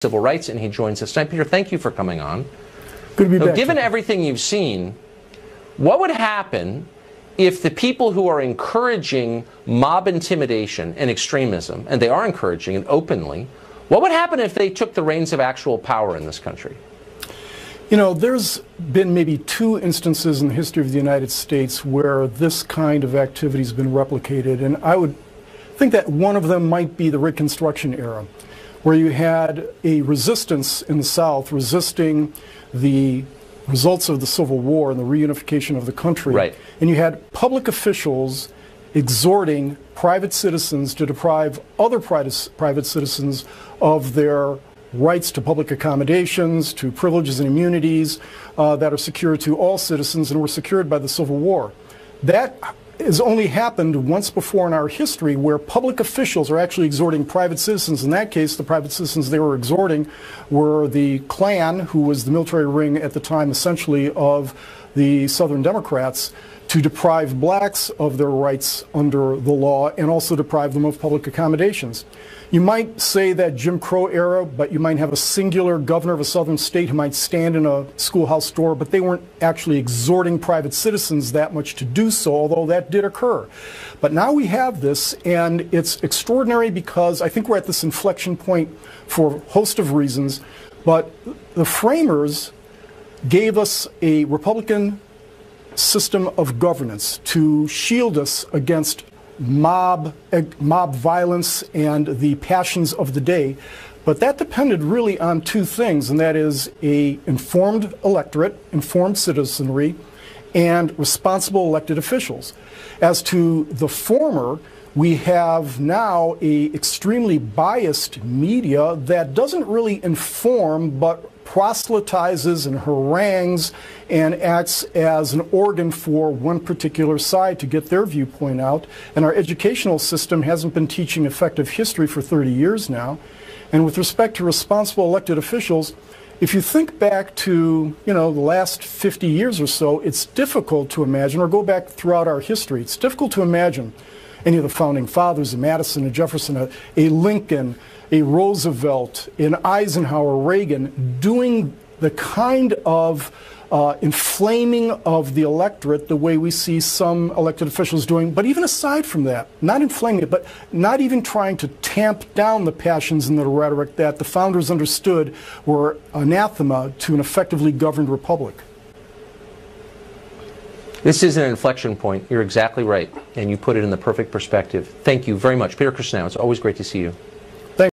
civil rights, and he joins us tonight. Peter, thank you for coming on. Good to be back. Given everything you've seen, what would happen if the people who are encouraging mob intimidation and extremism, and they are encouraging it openly, what would happen if they took the reins of actual power in this country? You know, there's been maybe 2 instances in the history of the United States where this kind of activity has been replicated, and I would think that one of them might be the Reconstruction era, where you had a resistance in the South resisting the results of the Civil War and the reunification of the country. Right. And you had public officials exhorting private citizens to deprive other private citizens of their rights to public accommodations, to privileges and immunities that are secured to all citizens and were secured by the Civil War. That has only happened once before in our history, where public officials are actually exhorting private citizens. In that case, the private citizens they were exhorting were the Klan, who was the military ring at the time essentially of the Southern Democrats, to deprive blacks of their rights under the law and also deprive them of public accommodations. You might say that Jim Crow era, but you might have a singular governor of a southern state who might stand in a schoolhouse door, but they weren't actually exhorting private citizens that much to do so, although that did occur. But now we have this, and it's extraordinary because I think we're at this inflection point for a host of reasons, but the framers gave us a Republican system of governance to shield us against mob violence and the passions of the day. But that depended really on 2 things, and that is an informed electorate, informed citizenry, and responsible elected officials. As to the former, we have now an extremely biased media that doesn't really inform but proselytizes and harangues and acts as an organ for one particular side to get their viewpoint out. And our educational system hasn't been teaching effective history for 30 years now. And with respect to responsible elected officials, if you think back to, the last 50 years or so, it's difficult to imagine, or go back throughout our history, it's difficult to imagine any of the founding fathers, a Madison, a Jefferson, a Lincoln, a Roosevelt, an Eisenhower, Reagan, doing the kind of inflaming of the electorate the way we see some elected officials doing. But even aside from that, not inflaming it, but not even trying to tamp down the passions and the rhetoric that the founders understood were anathema to an effectively governed republic. This is an inflection point. You're exactly right, and you put it in the perfect perspective. Thank you very much. Peter Kirsanow, it's always great to see you.